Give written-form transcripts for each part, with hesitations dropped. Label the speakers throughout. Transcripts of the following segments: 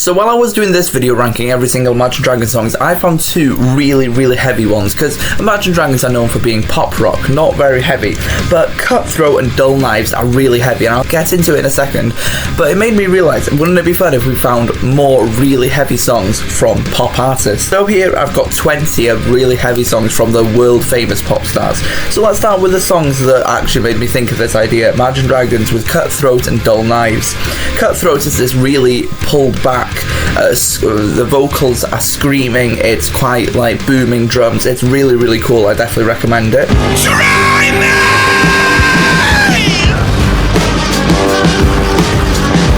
Speaker 1: So while I was doing this video ranking every single Imagine Dragons songs, I found two really heavy ones, because Imagine Dragons are known for being pop rock, not very heavy, but Cutthroat and Dull Knives are really heavy, and I'll get into it in a second. But it made me realise, wouldn't it be fun if we found more really heavy songs from pop artists? So here I've got 20 of really heavy songs from the world famous pop stars. So let's start with the songs that actually made me think of this idea. Imagine Dragons with Cutthroat and Dull Knives. Cutthroat is this really pulled back, the vocals are screaming, it's quite like booming drums, it's really cool, I definitely recommend it.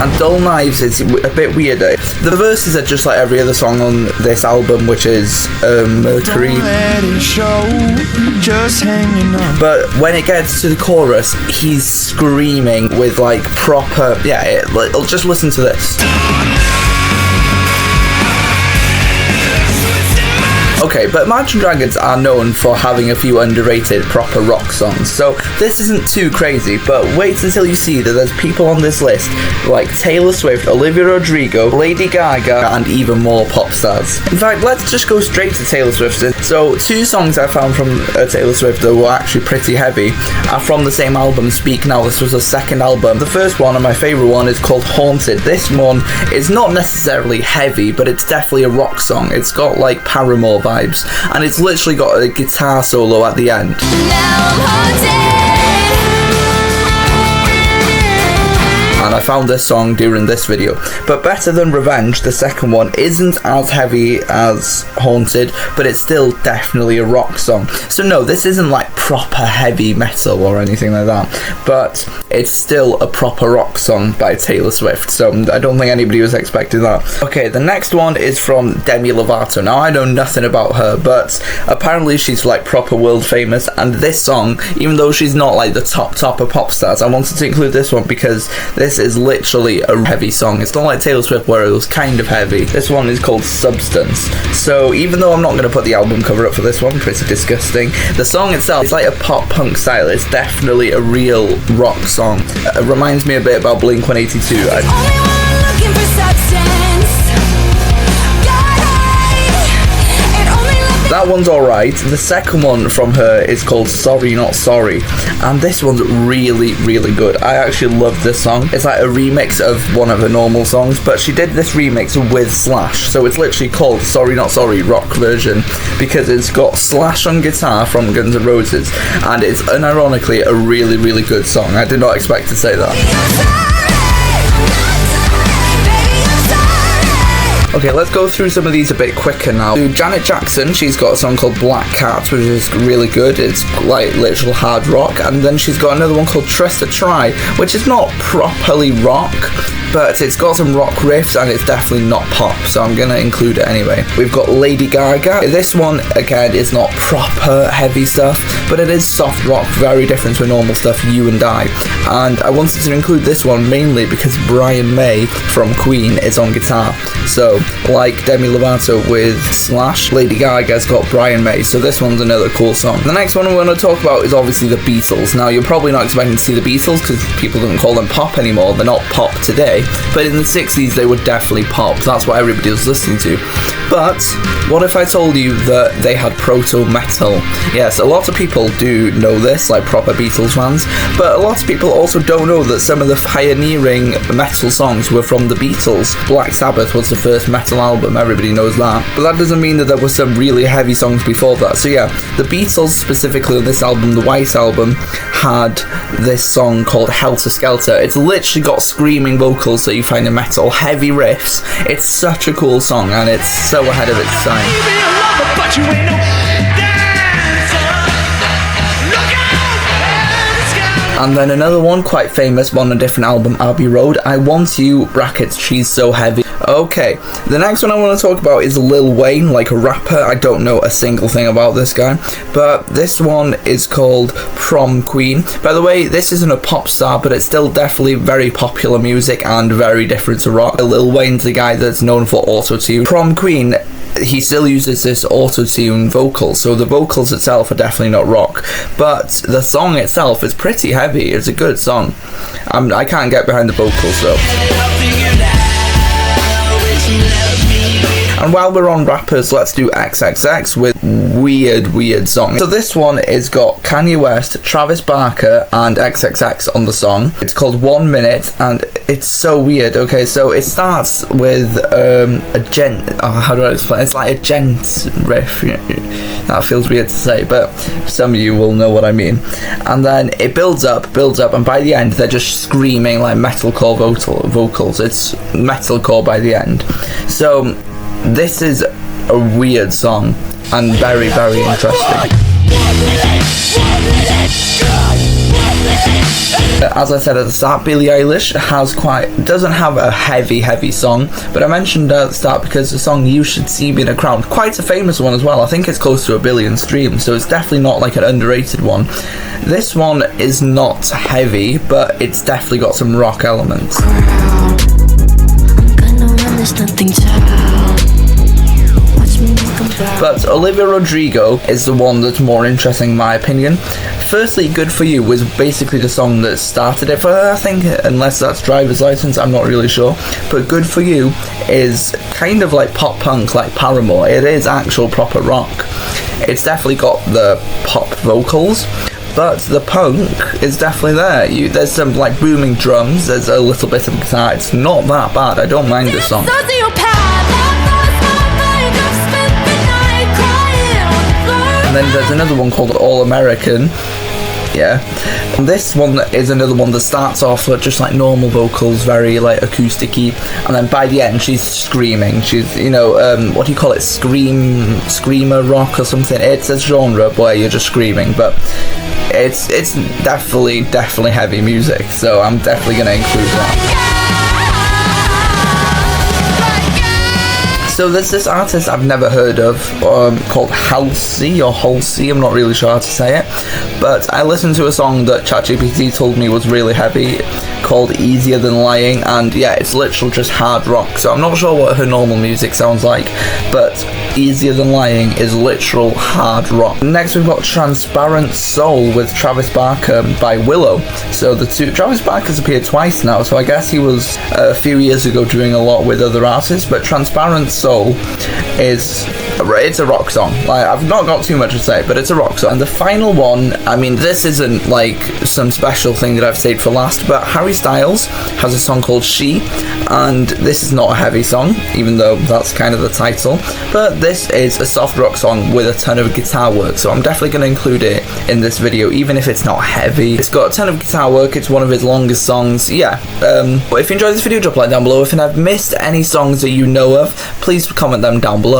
Speaker 1: And Dull Knives is a bit weirder. The verses are just like every other song on this album, which is Mercury. But when it gets to the chorus, he's screaming with like proper, just listen to this. Okay, but Imagine Dragons are known for having a few underrated proper rock songs, so this isn't too crazy, but wait until you see that there's people on this list like Taylor Swift, Olivia Rodrigo, Lady Gaga, and even more pop stars. In fact, let's just go straight to Taylor Swift. So two songs I found from Taylor Swift that were actually pretty heavy are from the same album, Speak Now. This was her second album. The first one, and my favourite one, is called Haunted. This one is not necessarily heavy, but it's definitely a rock song. It's got like Paramore vibes, and it's literally got a guitar solo at the end. Now I'm haunted. And I found this song during this video. But Better Than Revenge, the second one, isn't as heavy as Haunted, but it's still definitely a rock song. So no, this isn't like proper heavy metal or anything like that, but it's still a proper rock song by Taylor Swift, so I don't think anybody was expecting that. Okay, the next one is from Demi Lovato. Now, I know nothing about her, but apparently she's like proper world famous, and this song, even though she's not like the top of pop stars, I wanted to include this one because this is literally a heavy song. It's not like Taylor Swift where it was kind of heavy. This one is called Substance. So even though I'm not going to put the album cover up for this one, pretty disgusting, the song itself is like a pop punk style. It's definitely a real rock song. It reminds me a bit about Blink-182. That one's alright. The second one from her is called Sorry Not Sorry, and this one's really good. I actually love this song. It's like a remix of one of her normal songs, but she did this remix with Slash, so it's literally called Sorry Not Sorry rock version, because it's got Slash on guitar from Guns N' Roses, and it's unironically a really good song. I did not expect to say that. Okay, let's go through some of these a bit quicker now. So Janet Jackson, she's got a song called Black Cat, which is really good. It's like literal hard rock. And then she's got another one called Trust to Try, which is not properly rock, but it's got some rock riffs and it's definitely not pop, so I'm gonna include it anyway. We've got Lady Gaga. This one, again, is not proper heavy stuff, but it is soft rock, very different to normal stuff, You and I. And I wanted to include this one mainly because Brian May from Queen is on guitar. So, like Demi Lovato with Slash, Lady Gaga's got Brian May, so this one's another cool song. The next one we're going to talk about is obviously the Beatles. Now, you're probably not expecting to see the Beatles because people don't call them pop anymore. They're not pop today. But in the 60s, they were definitely pop. That's what everybody was listening to. But what if I told you that they had proto-metal? Yes, a lot of people do know this, like proper Beatles fans, but a lot of people also don't know that some of the pioneering metal songs were from the Beatles. Black Sabbath was the first metal album, everybody knows that. But that doesn't mean that there were some really heavy songs before that. So yeah, the Beatles, specifically on this album, the White Album, had this song called Helter Skelter. It's literally got screaming vocals that you find in metal, heavy riffs. It's such a cool song, and it's so ahead of its time. And then another one, quite famous, on a different album, Abbey Road, I Want You, brackets, She's So Heavy. Okay, the next one I want to talk about is Lil Wayne, like a rapper. I don't know a single thing about this guy, but this one is called Prom Queen. By the way, this isn't a pop star, but it's still definitely very popular music and very different to rock. Lil Wayne's the guy that's known for auto-tune. Prom Queen, he still uses this auto-tune vocal, so the vocals itself are definitely not rock, but the song itself is pretty heavy. It's a good song. I can't get behind the vocals though. And while we're on rappers, let's do XXX with Weird Song. So this one is got Kanye West, Travis Barker, and XXX on the song. It's called 1 Minute, and it's so weird. Okay, so it starts with a gent. How do I explain? It's like a gent riff. That feels weird to say, but some of you will know what I mean. And then it builds up, and by the end they're just screaming like metalcore vocals. It's metalcore by the end. So this is a weird song and very, very interesting. As I said at the start, Billie Eilish doesn't have a heavy song, but I mentioned at the start because the song You Should See Me in a Crowd, quite a famous one as well. I think it's close to 1 billion streams, so it's definitely not like an underrated one. This one is not heavy, but it's definitely got some rock elements. But Olivia Rodrigo is the one that's more interesting in my opinion. Firstly, Good For You was basically the song that started it for her, I think, unless that's Driver's License, I'm not really sure. But Good For You is kind of like pop punk, like Paramore. It is actual proper rock. It's definitely got the pop vocals, but the punk is definitely there. There's some like booming drums, there's a little bit of guitar. It's not that bad, I don't mind this song. And then there's another one called All American. Yeah. And this one is another one that starts off with just like normal vocals, very like acoustic-y, and then by the end she's screaming. She's, you know, what do you call it? Screamer rock or something. It's a genre where you're just screaming, but it's definitely heavy music, so I'm definitely gonna include that. So there's this artist I've never heard of called Halsey, I'm not really sure how to say it, but I listened to a song that ChatGPT told me was really heavy called Easier Than Lying, and yeah, it's literal just hard rock, so I'm not sure what her normal music sounds like, but Easier Than Lying is literal hard rock. Next we've got Transparent Soul with Travis Barker by Willow. So Travis Barker's appeared twice now, so I guess he was a few years ago doing a lot with other artists, but Transparent Soul it's a rock song. Like, I've not got too much to say, but it's a rock song. And the final one, I mean, this isn't like some special thing that I've saved for last, but Harry Styles has a song called She, and this is not a heavy song, even though that's kind of the title, but this is a soft rock song with a ton of guitar work, so I'm definitely going to include it in this video, even if it's not heavy. It's got a ton of guitar work, it's one of his longest songs, yeah. But if you enjoyed this video, drop a like down below. If I've missed any songs that you know of, please comment them down below.